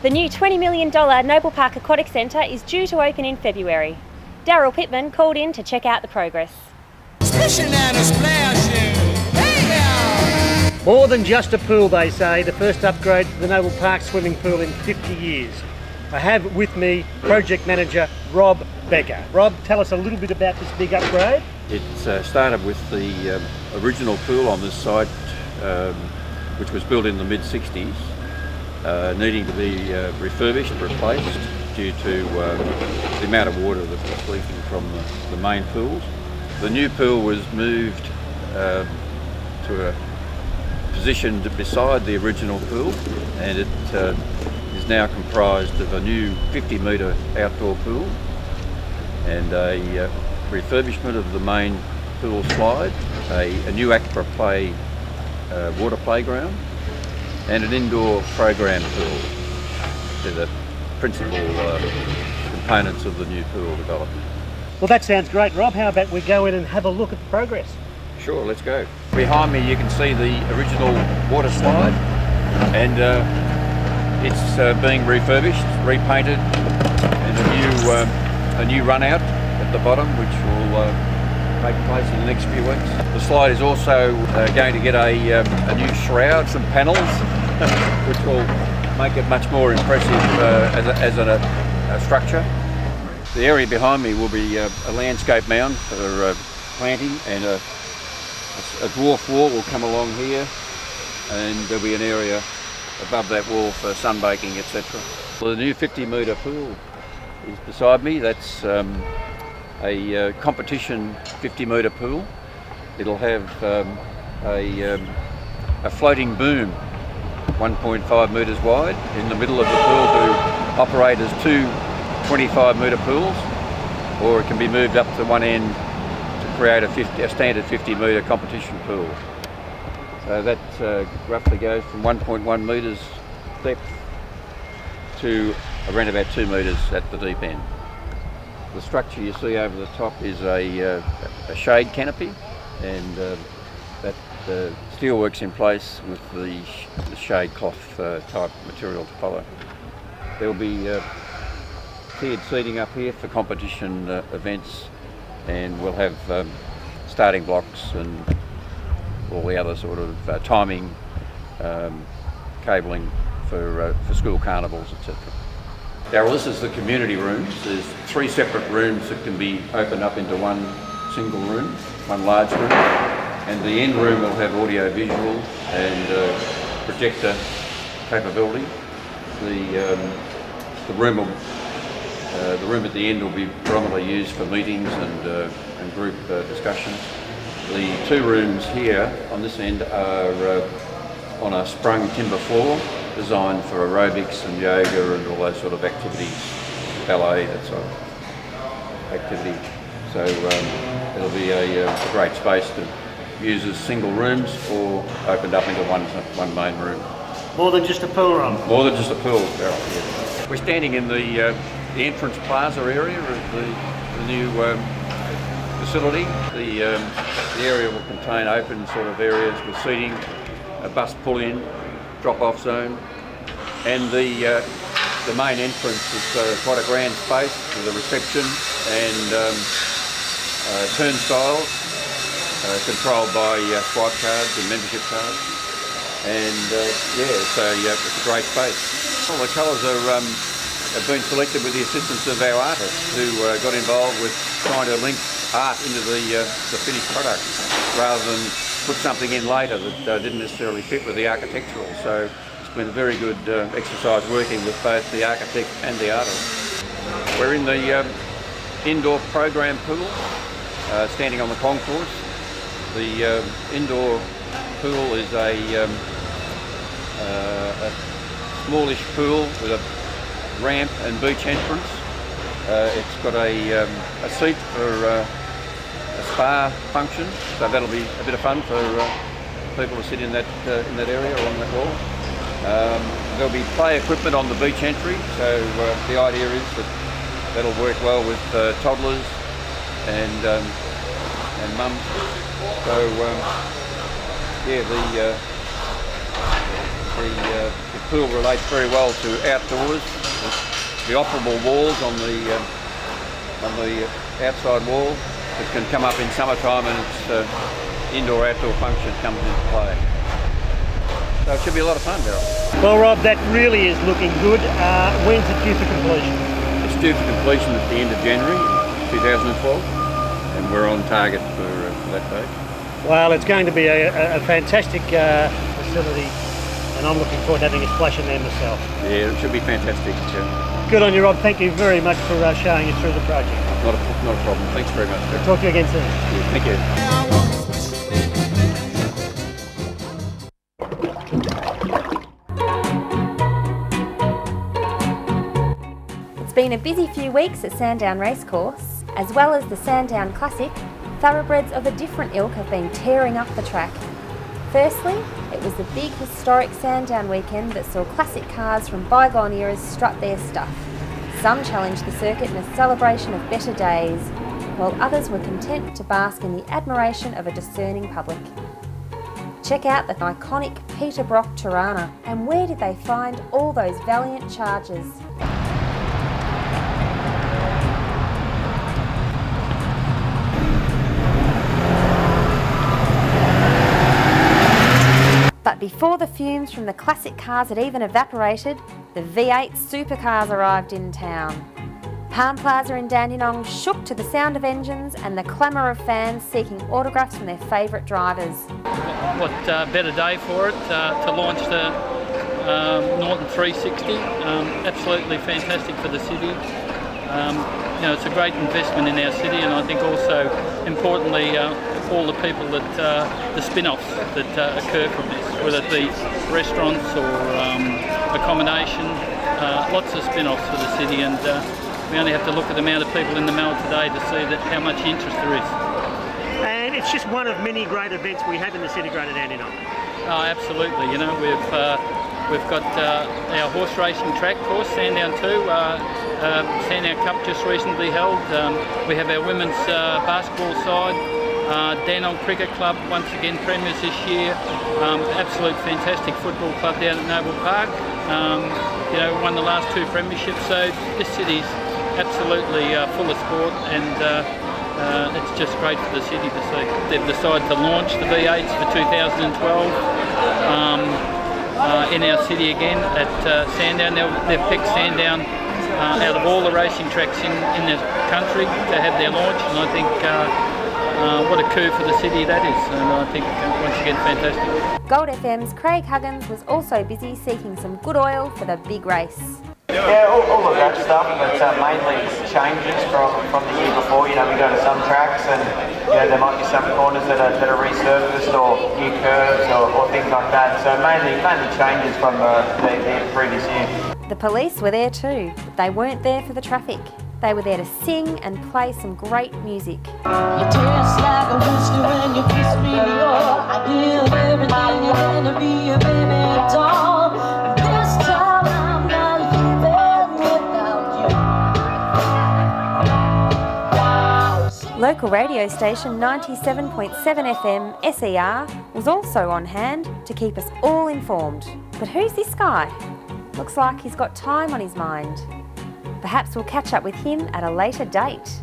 The new $20 million Noble Park Aquatic Centre is due to open in February. Daryl Pittman called in to check out the progress. More than just a pool, they say, the first upgrade to the Noble Park swimming pool in 50 years. I have with me Project Manager Rob Becker. Rob, tell us a little bit about this big upgrade. It started with the original pool on this site, which was built in the mid-60s, needing to be refurbished, replaced, due to the amount of water that was leaking from the main pools. The new pool was moved to a position beside the original pool, and it is now comprised of a new 50-metre outdoor pool and a refurbishment of the main pool slide, a new aqua play water playground, and an indoor program pool. They're the principal components of the new pool development. Well, that sounds great, Rob. How about we go in and have a look at the progress? Sure, let's go. Behind me you can see the original water slide, and it's being refurbished, repainted, and a new run out at the bottom, which will take place in the next few weeks. The slide is also going to get a new shroud, some panels, which will make it much more impressive as a structure. The area behind me will be a landscape mound for planting, and a dwarf wall will come along here, and there'll be an area above that wall for sunbaking, etc. Well, the new 50-metre pool is beside me. That's a competition 50-metre pool. It'll have a floating boom 1.5 metres wide in the middle of the pool to operate as two 25-metre pools, or it can be moved up to one end to create a standard 50-metre competition pool. So that roughly goes from 1.1 metres depth to around about 2 metres at the deep end. The structure you see over the top is a shade canopy, and that steelwork's in place with the shade cloth type material to follow. There will be tiered seating up here for competition events, and we'll have starting blocks and all the other sort of timing, cabling for school carnivals, etc. Daryl, this is the community rooms. There's 3 separate rooms that can be opened up into one single room, one large room, and the end room will have audio visual and projector capability. The room at the end will be predominantly used for meetings and group discussions. The 2 rooms here on this end are on a sprung timber floor, designed for aerobics and yoga and all those sort of activities, ballet, that sort of activity. So it'll be a great space to use as single rooms or opened up into one main room. More than just a pool room? More than just a pool, yeah. We're standing in the entrance plaza area of the new facility. The area will contain open sort of areas with seating, a bus pull-in, drop-off zone, and the main entrance is quite a grand space with a reception and turnstiles controlled by swipe cards and membership cards, and yeah, it's a great space. All the colours have been selected with the assistance of our artists, who got involved with trying to link art into the finished product rather than put something in later that didn't necessarily fit with the architectural. So it's been a very good exercise working with both the architect and the artist. We're in the indoor program pool, standing on the concourse. The indoor pool is a smallish pool with a ramp and beach entrance. It's got a seat for a spa function, so that'll be a bit of fun for people to sit in that area along that wall. There'll be play equipment on the beach entry, so the idea is that that'll work well with toddlers and mums. So yeah, the pool relates very well to outdoors. The operable walls on the outside wall that can come up in summertime, and its indoor-outdoor function comes into play. So it should be a lot of fun, Daryl. Well, Rob, that really is looking good. When's it due for completion? It's due for completion at the end of January 2012, and we're on target for that date. Well, it's going to be a fantastic facility, and I'm looking forward to having a splash in there myself. Yeah, it should be fantastic. Yeah. Good on you, Rob. Thank you very much for showing us through the project. Not a problem. Thanks very much. We'll talk to you again soon. Yeah, thank you. It's been a busy few weeks at Sandown Racecourse. As well as the Sandown Classic, thoroughbreds of a different ilk have been tearing up the track. Firstly, it was the big historic Sandown weekend that saw classic cars from bygone eras strut their stuff. Some challenged the circuit in a celebration of better days, while others were content to bask in the admiration of a discerning public. Check out the iconic Peter Brock Tirana, and where did they find all those valiant chargers? But before the fumes from the classic cars had even evaporated, the V8 supercars arrived in town. Palm Plaza in Dandenong shook to the sound of engines and the clamour of fans seeking autographs from their favourite drivers. What better day for it to launch the Norton 360. Absolutely fantastic for the city. You know, it's a great investment in our city, and I think also importantly all the people that the spin-offs that occur from this, whether it be restaurants or accommodation, lots of spin-offs for the city, and we only have to look at the amount of people in the mall today to see that how much interest there is. And it's just one of many great events we have in the City Greater Dandenong. Oh, absolutely. You know, we've got our horse racing track course, Sandown 2. Sandown Cup just recently held. We have our women's basketball side. Dandenong Cricket Club, once again premiers this year. Absolute fantastic football club down at Noble Park. You know, won the last 2 premierships. So this city's absolutely full of sport, and it's just great for the city to see. They've decided to launch the V8s for 2012 in our city again at Sandown. They've picked Sandown out of all the racing tracks in the country to have their launch, and I think what a coup for the city that is, and I think once again fantastic. Gold FM's Craig Huggins was also busy seeking some good oil for the big race. Yeah, all of that stuff, but mainly changes from the year before. You know, we go to some tracks and you know, there might be some corners that are resurfaced or new curves or things like that. So mainly changes from the previous year. The police were there too, but they weren't there for the traffic. They were there to sing and play some great music. You taste like a whiskey when you kiss me, I give everything you're gonna be a baby doll. This time I'm not leaving without you. Local radio station 97.7 FM SER was also on hand to keep us all informed. But who's this guy? Looks like he's got time on his mind. Perhaps we'll catch up with him at a later date.